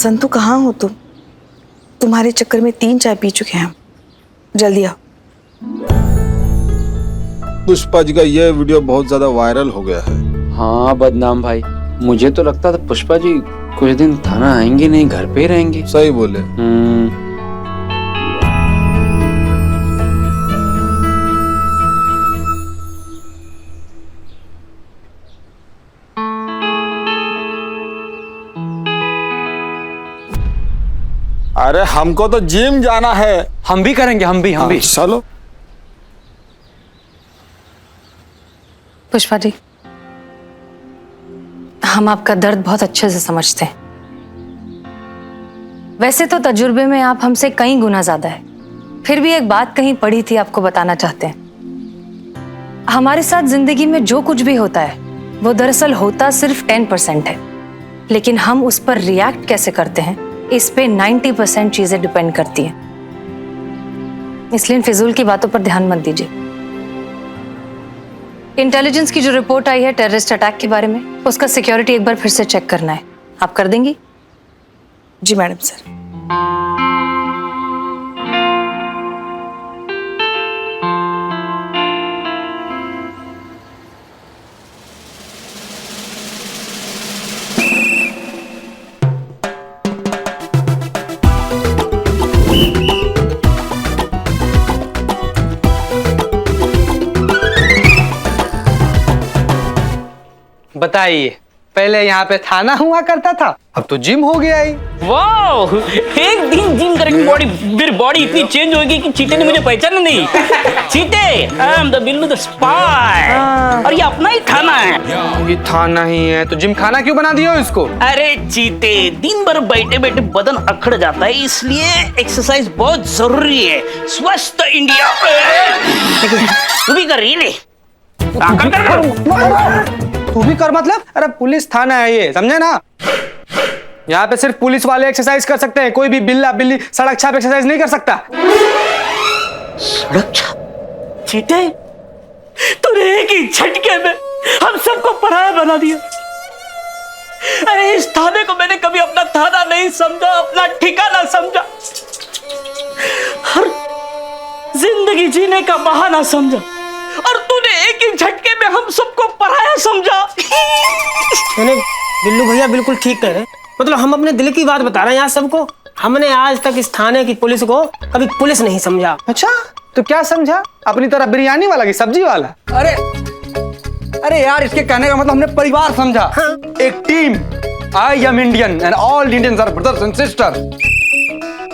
संतू कहाँ हो तुम? तुम्हारे चक्कर में 3 चाय पी चुके हैं हम। जल्दी आओ। पुष्पा जी का यह वीडियो बहुत ज्यादा वायरल हो गया है। हाँ बदनाम भाई, मुझे तो लगता था पुष्पा जी कुछ दिन थाना आएंगे नहीं, घर पे ही रहेंगे। सही बोले। अरे हमको तो जिम जाना है। हम भी करेंगे, हम भी चलो। पुष्पा जी, हम आपका दर्द बहुत अच्छे से समझते हैं। वैसे तो तजुर्बे में आप हमसे कई गुना ज्यादा है, फिर भी एक बात कहीं पढ़ी थी, आपको बताना चाहते हैं। हमारे साथ जिंदगी में जो कुछ भी होता है वो दरअसल होता सिर्फ 10% है, लेकिन हम उस पर रिएक्ट कैसे करते हैं इस पे 90% चीजें डिपेंड करती हैं। इसलिए इन फिजूल की बातों पर ध्यान मत दीजिए। इंटेलिजेंस की जो रिपोर्ट आई है टेररिस्ट अटैक के बारे में, उसका सिक्योरिटी एक बार फिर से चेक करना है। आप कर देंगी? जी मैडम सर। बताइए, पहले यहाँ पे थाना हुआ करता था, अब तो जिम हो गया ही। वाह, एक दिन जिम करके बॉडी, मेरी बॉडी इतनी चेंज होगी कि चीते ने मुझे पहचाना नहीं। चीते, I am the Billu the spy. और ये अपना ही थाना है। ये थाना ही है तो जिम खाना क्यों बना दिया इसको? अरे चीते, दिन भर बैठे बैठे बदन अकड़ जाता है, इसलिए एक्सरसाइज बहुत जरूरी है। स्वस्थ इंडिया। तू भी कर रही है? तू भी कर मतलब? अरे पुलिस थाना है ये, समझे ना? यहाँ पे सिर्फ पुलिस वाले एक्सरसाइज कर सकते हैं, कोई भी बिल्ला बिल्ली सड़क छाप एक्सरसाइज नहीं कर सकता। सड़क छाप? चीते, तूने एक ही झटके में हम सबको पराया बना दिया। अरे इस थाने को मैंने कभी अपना थाना नहीं समझा, अपना ठिकाना समझा, हर जिंदगी जीने का बहाना समझा, और तूने एक ही झटके में हम सबको पराया समझा। बिल्लू भैया बिल्कुल ठीक कह रहे, मतलब हम अपने दिल की बात बता रहे हैं यहाँ सबको। हमने आज तक इस थाने की पुलिस को कभी पुलिस नहीं समझा। अच्छा, तो क्या समझा? अपनी तरह बिरयानी वाला की सब्जी वाला? अरे यार, इसके कहने का मतलब हमने परिवार समझा। हाँ। एक team. I am Indian and all Indians are brothers and sisters.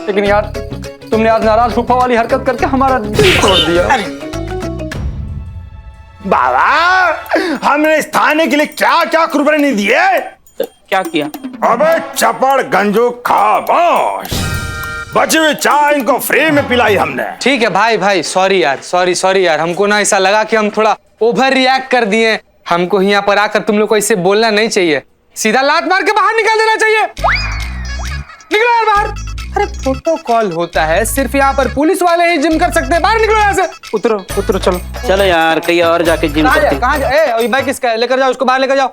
लेकिन यार, तुमने आज नाराज फूफा वाली हरकत करके हमारा दिल तोड़ दिया। बाबा, हमने इस थाने के लिए क्या क्या कुर्बानी दी है? क्या किया? अबे चपड़ गंजो खामोश, बची हुई चाय इनको फ्री में पिलाई हमने। ठीक है भाई, सॉरी यार, हमको ना ऐसा लगा कि हम थोड़ा ओवर रिएक्ट कर दिए। हमको यहाँ पर आकर तुम लोग को ऐसे बोलना नहीं चाहिए, सीधा लात मार के बाहर निकाल देना चाहिए। निकलो यार बाहर। अरे प्रोटोकॉल होता है, सिर्फ यहाँ पर पुलिस वाले ही जिम कर सकते हैं। बाहर निकलो यहाँ से। उतरो चलो यार, कहीं और जाके जिम करते। कहाँ जा? ये बैग किसका है? लेकर जाओ उसको, बाहर लेकर जाओ।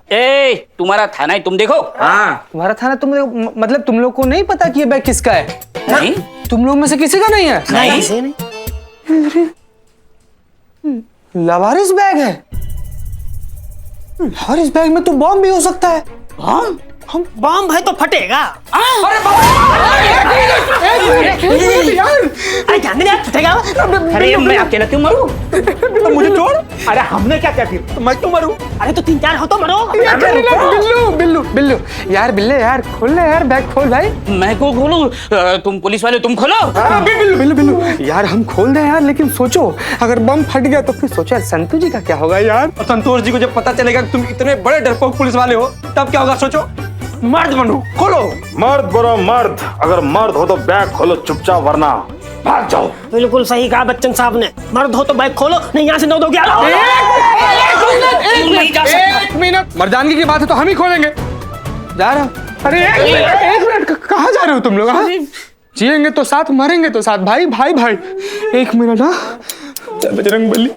तुम्हारा थाना है, तुम देखो। हाँ, तुम्हारा थाना? तुम मतलब तुम लोग को नहीं पता कि ये बैग किसका है? नहीं, तुम लोग में से किसी का नहीं है? नहीं। लवारिस बैग है। और इस बैग में तो बॉम्ब भी हो सकता है। बॉम्ब? हम बॉम्ब है तो फटेगा। अरे मैं अकेला क्यों मरूं? तो मुझे छोड़। अरे हमने क्या किया फिर? मैं क्यों मरूं? अरे तो 3-4 हो तो मरो। बिल्लू यार, बिल्ले यार, खोल ले यार, बैग खोल भाई। मैं को खोलूं? तुम पुलिस वाले, तुम खोलो। बिल्लू यार, हम खोल दे यार, लेकिन सोचो अगर बम फट गया तो फिर सोचो यार संतोष जी का क्या होगा यार। और संतोष जी को जब पता चलेगा कि तुम इतने बड़े डरपोक पुलिस वाले हो, तब क्या होगा? सोचो। मर्द बनो, खोलो। मर्द बनो मर्द, अगर मर्द हो तो बैग खोलो चुपचाप, वरना भाग जाओ। बिल्कुल सही कहा बच्चन साहब ने, मर्द हो तो बैग खोलो, नहीं यहाँ से 9 दोगे। एक मिनट, मर्दानगी की बात है तो हम ही खोलेंगे। जा रहा? अरे एक मिनट, कहाँ जा रहे हो तुम लोग? जिएंगे तो साथ, मरेंगे तो साथ, भाई। एक मिनट। हाँ, बजरंगबली।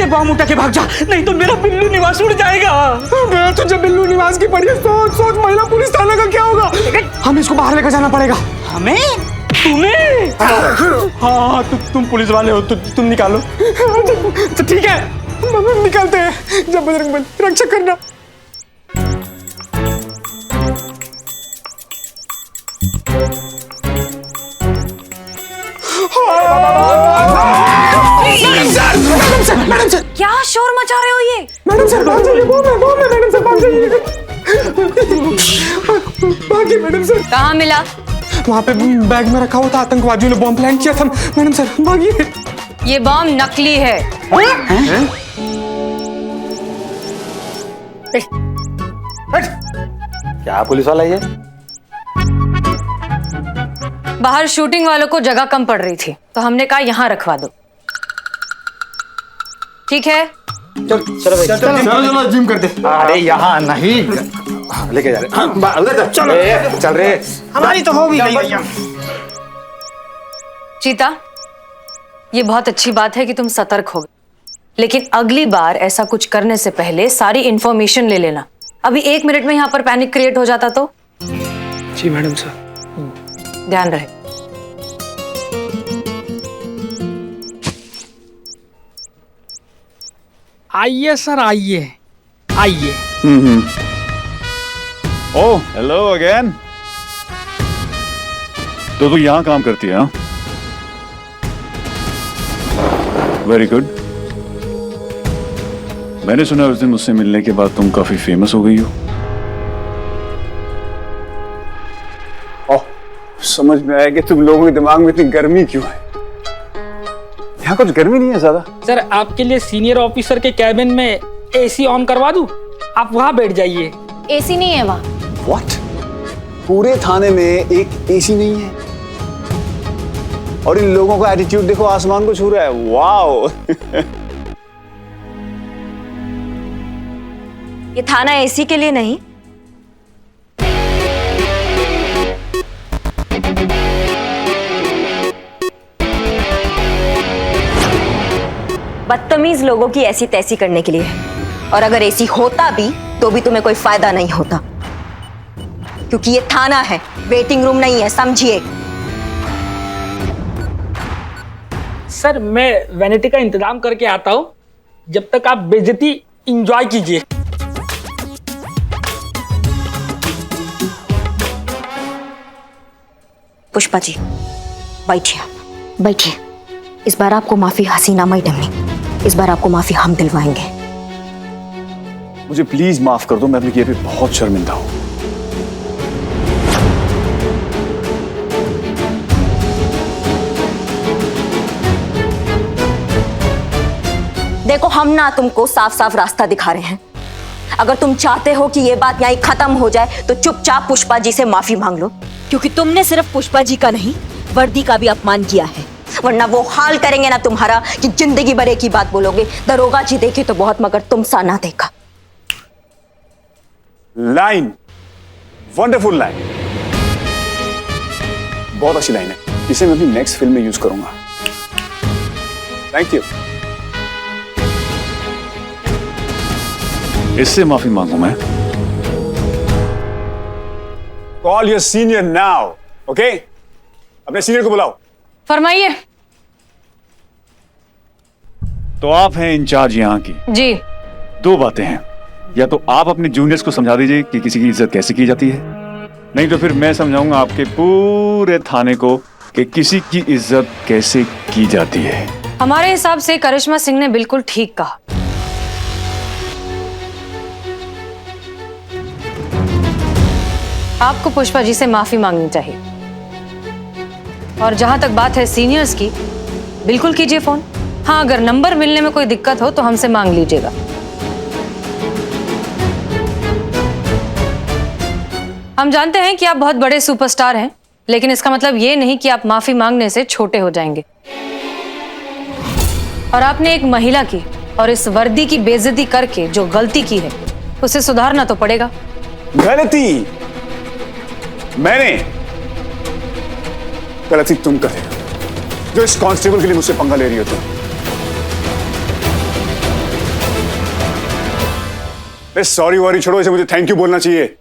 बॉम्ब उठा के भाग जा, नहीं तो मेरा बिल्लू निवास उड़ जाएगा। मैं तुझे बिल्लू निवास की पड़ी है, सोच सोच महिला पुलिस थाने का क्या होगा। हमें इसको बाहर लेकर जाना पड़ेगा। हमें? तुम्हें? हाँ तुम पुलिस वाले हो, तुम निकालो। तो ठीक है, हम निकलते हैं। जब बजरंगबली रक्षा करना। मैडम सर, क्या शोर मचा रहे हो ये? मैडम सर भाग जाइए, बॉम्ब है मैडम सर, भाग जाइए। भागिए मैडम सर। कहाँ मिला? वहाँ पे बैग में रखा हुआ था, आतंकवादियों ने बॉम्ब प्लान किया था। मैडम सर भागिए। ये बॉम्ब नकली है। क्या पुलिस वाला ये? बाहर शूटिंग वालों को जगह कम पड़ रही थी, तो हमने कहा यहाँ रखवा दो। ठीक है? चलो जिम करते। अरे यहाँ नहीं, लेके जा रहे। चलो चल रहे। हमारी तो हो भी गई भैया। चीता, ये बहुत अच्छी बात है कि तुम सतर्क हो गए, लेकिन अगली बार ऐसा कुछ करने से पहले सारी इंफॉर्मेशन ले लेना। अभी 1 मिनट में यहाँ पर पैनिक क्रिएट हो जाता तो? जी मैडम सर। ध्यान रहे। आइए सर, आइए आइए। Oh hello again. तो तू यहाँ काम करती है? हाँ, वेरी गुड। मैंने सुना उस दिन मुझसे मिलने के बाद तुम काफी फेमस हो गई हो। ओह, समझ में आया कि तुम लोगों के दिमाग में इतनी गर्मी क्यों है। यहाँ कुछ गर्मी नहीं है ज्यादा। सर आपके लिए सीनियर ऑफिसर के कैबिन में एसी ऑन करवा दूं, आप वहां बैठ जाइए। एसी नहीं है वहाँ। व्हाट? पूरे थाने में एक एसी नहीं है? और इन लोगों का एटीट्यूड देखो, आसमान को छू रहा है। वाओ। ये थाना एसी के लिए नहीं, बदतमीज लोगों की ऐसी तैसी करने के लिए है। और अगर एसी होता भी तो भी तुम्हें कोई फायदा नहीं होता, क्योंकि ये थाना है, वेटिंग रूम नहीं है, समझिए। सर मैं वैनिटी का इंतजाम करके आता हूँ, जब तक आप बेइज्जती एंजॉय कीजिए। पुष्पा जी बैठिए, बैठिए। इस बार आपको माफी हसीना मैडम ने, इस बार आपको माफी हम दिलवाएंगे। मुझे प्लीज माफ कर दो, मैं अपने किए पे बहुत शर्मिंदा हूं। देखो, हम ना तुमको साफ साफ रास्ता दिखा रहे हैं। अगर तुम चाहते हो कि ये बात यहीं खत्म हो जाए तो चुपचाप पुष्पा जी से माफी मांग लो, क्योंकि तुमने सिर्फ पुष्पा जी का नहीं, वर्दी का भी अपमान किया है। वरना वो हाल करेंगे ना तुम्हारा कि जिंदगी भर एक ही बात बोलोगे, दरोगा जी देखे तो बहुत मगर तुम सा ना देखा। लाइन, वंडरफुल लाइन, बहुत अच्छी लाइन है। इसे मैं अपनी नेक्स्ट फिल्म में यूज करूंगा। Thank you. इससे माफी मांगू मैं। Call your senior now, okay? अपने सीनियर को बुलाओ। फरमाइए। तो आप हैं इंचार्ज यहाँ की। जी। 2 बातें हैं, या तो आप अपने जूनियर्स को समझा दीजिए कि किसी की इज्जत कैसे की जाती है, नहीं तो फिर मैं समझाऊंगा आपके पूरे थाने को कि किसी की इज्जत कैसे की जाती है। हमारे हिसाब से करिश्मा सिंह ने बिल्कुल ठीक कहा। आपको पुष्पा जी से माफी मांगनी चाहिए। और जहां तक बात है सीनियर्स की, बिल्कुल कीजिए फोन। हाँ, अगर नंबर मिलने में कोई दिक्कत हो तो हमसे मांग लीजिएगा। हम जानते हैं कि आप बहुत बड़े सुपरस्टार हैं, लेकिन इसका मतलब ये नहीं कि आप माफी मांगने से छोटे हो जाएंगे। और आपने एक महिला की और इस वर्दी की बेइज्जती करके जो गलती की है, उसे सुधारना तो पड़ेगा। गलती मैंने, गलती तुम कर रहे हो, जो इस कांस्टेबल के लिए मुझसे पंगा ले रही हो तुम। सॉरी वॉरी छोड़ो, इसे मुझे थैंक यू बोलना चाहिए।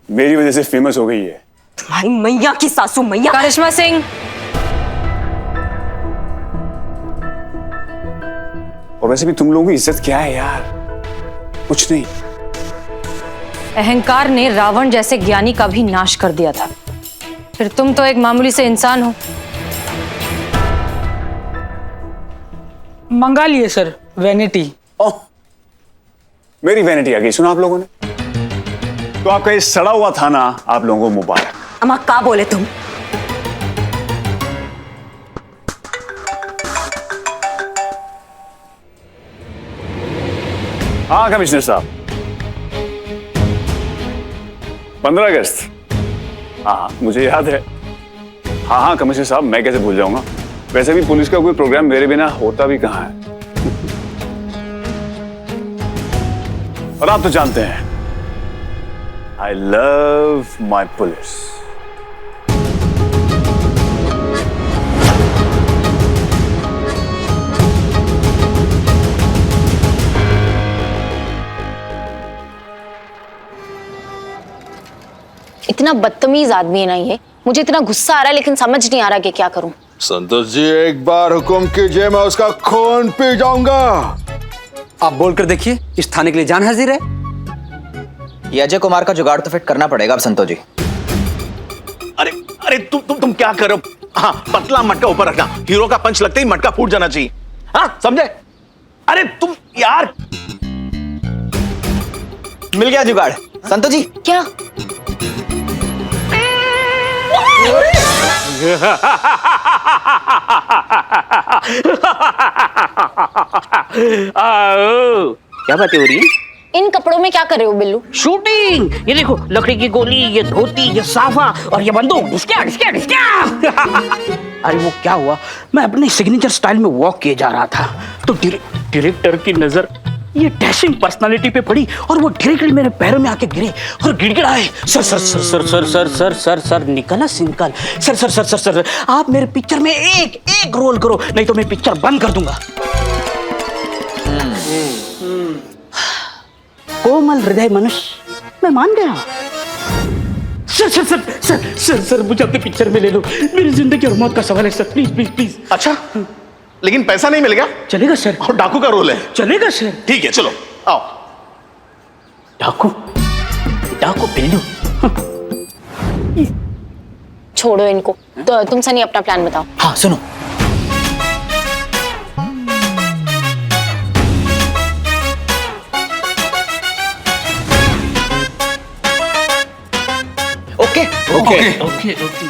मेरी वजह से फेमस हो गई है। तुम्हारी मैया की सासू मैया। करिश्मा सिंह, और वैसे भी तुम लोगों की इज्जत क्या है यार? कुछ नहीं। अहंकार ने रावण जैसे ज्ञानी का भी नाश कर दिया था, फिर तुम तो एक मामूली से इंसान हो। मंगा लिए सर वैनिटी। ओह, मेरी वैनिटी आ गई सुना आप लोगों ने? तो आपका ये सड़ा हुआ थाना आप लोगों को मुबारक। अम्मा का बोले तुम? हाँ कमिश्नर साहब, 15 अगस्त। हाँ मुझे याद है। हाँ कमिश्नर साहब, मैं कैसे भूल जाऊंगा। वैसे भी पुलिस का कोई प्रोग्राम मेरे बिना होता भी कहाँ है। और आप तो जानते हैं, आई लव माई पुलिस। इतना बदतमीज आदमी है ना ये। मुझे इतना गुस्सा आ रहा है लेकिन समझ नहीं आ रहा कि क्या करूं। संतोष जी, एक बार हुक्म कीजिए, मैं उसका खून पी जाऊंगा। आप बोलकर देखिए, इस थाने के लिए जान हाजिर है। ये अजय कुमार का जुगाड़ तो फिट करना पड़ेगा अब संतोष जी। अरे अरे तुम क्या करो? हाँ, पतला मटका ऊपर रखना। हीरो का पंच लगते ही मटका फूट जाना चाहिए। हाँ समझे? अरे तुम यार। मिल गया जुगाड़ संतोष जी। क्या? क्या बातें हो रही है? इन कपड़ों में क्या कर रहे हो बिल्लू? शूटिंग। ये देखो, लकड़ी की गोली, ये धोती, ये साफा और ये बंदूक। डिस्क्या डिस्क्या डिस्क्या। अरे वो क्या हुआ, मैं अपने सिग्नेचर स्टाइल में वॉक किए जा रहा था तो डायरेक्टर की नजर ये डैशिंग पर्सनालिटी पे पड़ी और वो डायरेक्टली मेरे पैरों में आके गिरे और गिड़गिड़ाए, sir sir sir sir sir sir sir sir sir निकला सिंकल, sir sir sir sir sir आप मेरे पिक्चर में एक एक रोल करो नहीं तो मैं पिक्चर बंद कर दूंगा। कोमल हृदय मनुष्य, मैं मान गया। Sir sir sir sir sir sir मुझे अपने पिक्चर में ले लो। मेरी जिंदगी और मौत का सवाल है सर, प्लीज प्लीज प्लीज। अच्छा, लेकिन पैसा नहीं मिलेगा? चलेगा सर। और डाकू का रोल है? चलेगा सर। ठीक है, चलो आओ। डाकू? डाकू बिल्लू? छोड़ो इनको, तो तुम सनी अपना प्लान बताओ। हाँ सुनो, ओके ओके ओके ओके।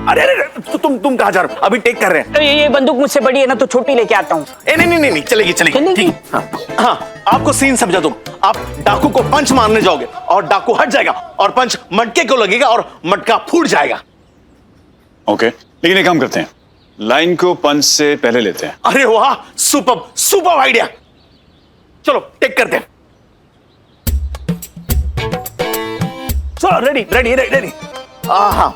अरे अरे तुम कहाँ जा रहे हो? अभी टेक कर रहे हैं। ये बंदूक मुझसे बड़ी है ना, तो छोटी लेके आता हूँ। नहीं नहीं नहीं, चलेगी चलेगी। ठीक। हाँ, आपको सीन समझा दूं। आप डाकू को पंच मारने जाओगे और डाकू हट जाएगा और पंच मटके को लगेगा और मटका फूट जाएगा। ओके, लेकिन एक काम करते हैं, लाइन को पंच से पहले लेते हैं। अरे वाह, सुपर सुपर आइडिया। चलो टेक करते हैं। चलो रेडी रेडी रेडी। हाँ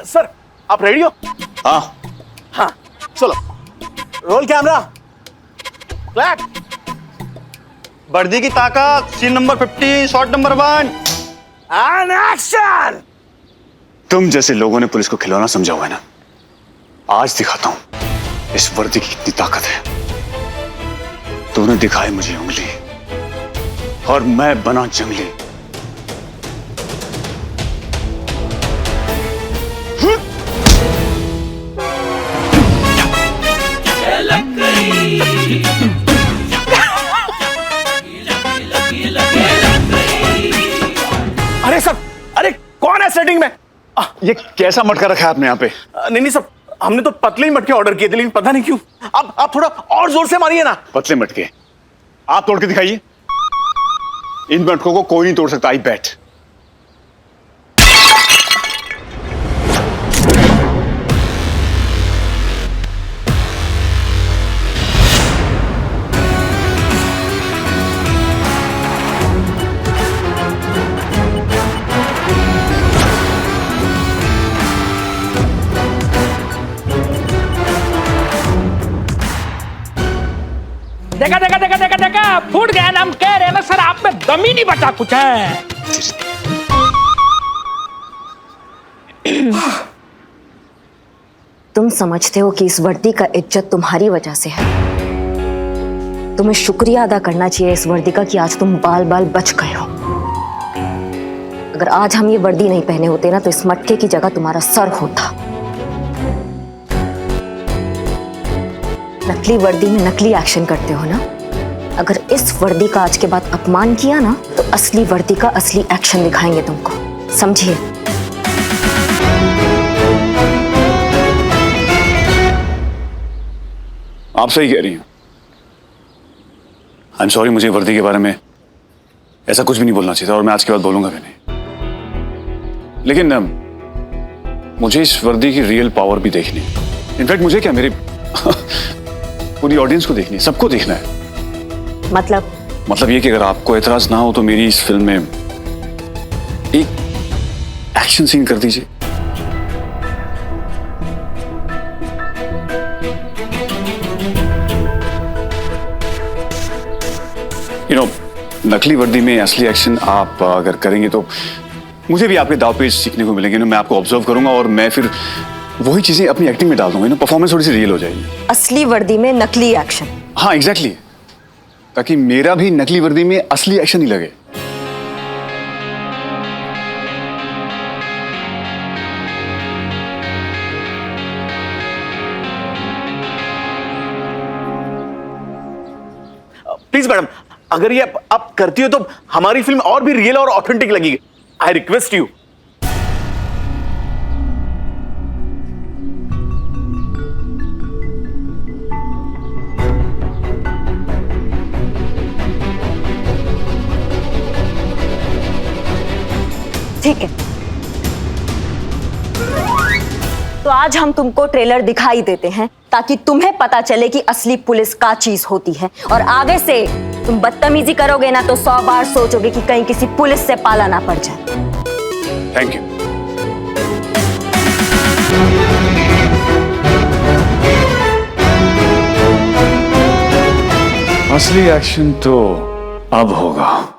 सर, आप रेडी हो? हाँ हाँ, चलो रोल कैमरा, क्लैप। वर्दी की ताकत, scene number 50, shot number 1 and action. तुम जैसे लोगों ने पुलिस को खिलौना समझा हुआ है ना, आज दिखाता हूं इस वर्दी की कितनी ताकत है। तूने दिखाई मुझे उंगली और मैं बना जंगली। अरे सर, अरे कौन है सेटिंग में? ये कैसा मटका रखा है आपने यहाँ पे? नहीं सर, हमने तो पतले मटके ऑर्डर किए थे, लेकिन पता नहीं क्यों। आप थोड़ा और जोर से मारिए ना। पतले मटके आप तोड़ के दिखाइए। इन मटकों को कोई नहीं तोड़ सकता। आई बैट। देखा देखा देखा देखा देखा, फूट गया ना। हम कह रहे हैं ना सर, आप में दम ही नहीं बचा कुछ है। तुम समझते हो कि इस वर्दी का इज्जत तुम्हारी वजह से है। तुम्हें शुक्रिया अदा करना चाहिए इस वर्दी का कि आज तुम बाल बाल बच गए हो। अगर आज हम ये वर्दी नहीं पहने होते ना, तो इस मटके की जगह तुम्हारा सर होता। नकली वर्दी में नकली एक्शन करते हो ना। अगर इस वर्दी का आज के बाद अपमान किया ना, तो असली वर्दी का असली एक्शन दिखाएंगे तुमको, समझिए। आप सही कह रही हैं। आई एम सॉरी, मुझे वर्दी के बारे में ऐसा कुछ भी नहीं बोलना चाहिए था, और मैं आज के बाद बोलूंगा भी नहीं। लेकिन मुझे इस वर्दी की रियल पावर भी देखनी है। इनफैक्ट मुझे क्या, मेरे पूरी ऑडियंस को देखनी है, सबको देखना है। मतलब ये कि अगर आपको एतराज ना हो तो मेरी इस फिल्म में एक एक्शन सीन कर दीजिए। नकली वर्दी में असली एक्शन आप अगर करेंगे तो मुझे भी आपके दाव पेच सीखने को मिलेंगे ना। मैं आपको ऑब्जर्व करूंगा और मैं फिर वही चीजें अपनी एक्टिंग में डाल दूंगा ना। परफॉर्मेंस थोड़ी सी रियल हो जाएगी। असली वर्दी में नकली एक्शन। हाँ एग्जैक्टली, ताकि मेरा भी नकली वर्दी में असली एक्शन ही लगे। प्लीज मैडम, अगर ये आप करती हो तो हमारी फिल्म और भी रियल और ऑथेंटिक लगेगी। I request you. ठीक है, तो आज हम तुमको ट्रेलर दिखाई देते हैं ताकि तुम्हें पता चले कि असली पुलिस क्या चीज होती है। और आगे से तुम बदतमीजी करोगे ना तो 100 बार सोचोगे कि कहीं किसी पुलिस से पाला ना पड़ जाए। Thank you. असली एक्शन तो अब होगा।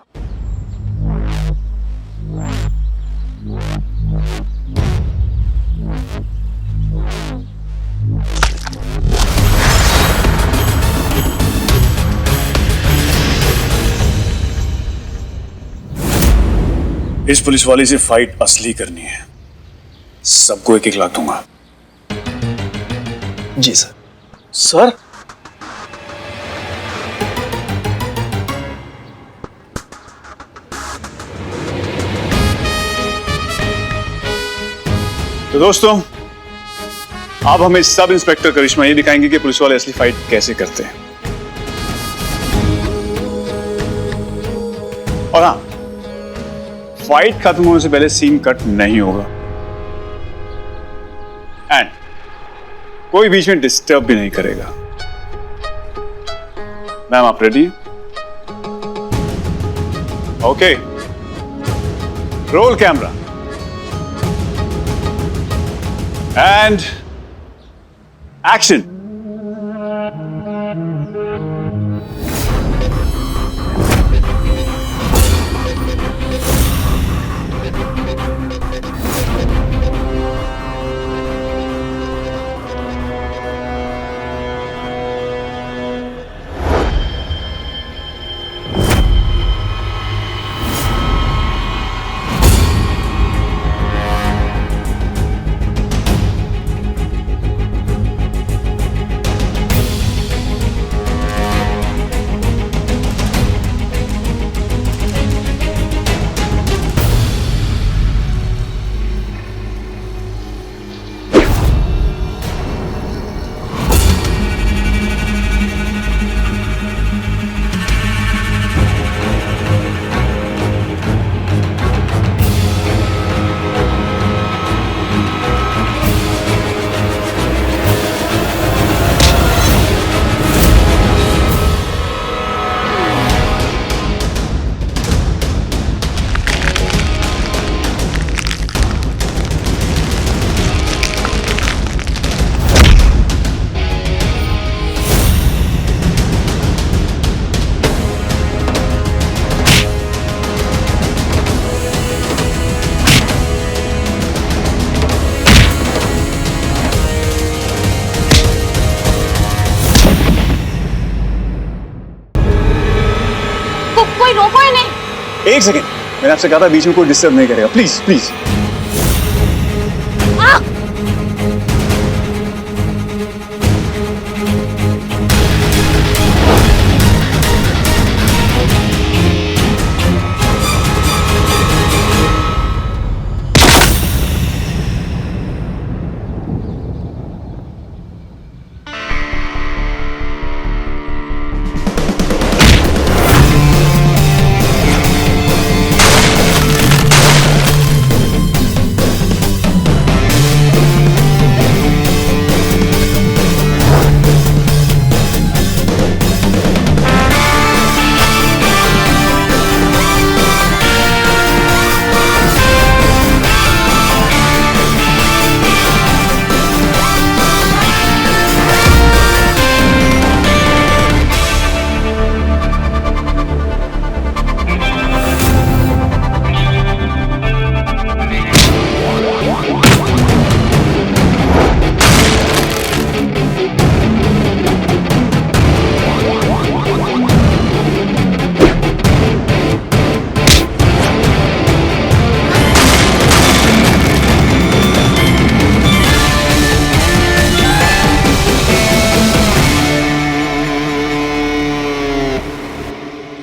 इस पुलिस वाले से फाइट असली करनी है। सबको 1-1 लाख दूंगा। जी सर। सर तो दोस्तों, अब हमें सब इंस्पेक्टर करिश्मा ये दिखाएंगे कि पुलिस वाले असली फाइट कैसे करते हैं। और हाँ, फाइट खत्म होने से पहले सीन कट नहीं होगा। एंड कोई बीच में डिस्टर्ब भी नहीं करेगा। मैम आप रेडी हैं? Okay, roll camera and action. एक सेकेंड, मैंने आपसे कहा था बीच में कोई डिस्टर्ब नहीं करेगा, प्लीज प्लीज।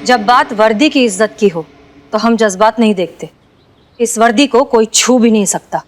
जब बात वर्दी की इज्जत की हो तो हम जज्बात नहीं देखते। इस वर्दी को कोई छू भी नहीं सकता।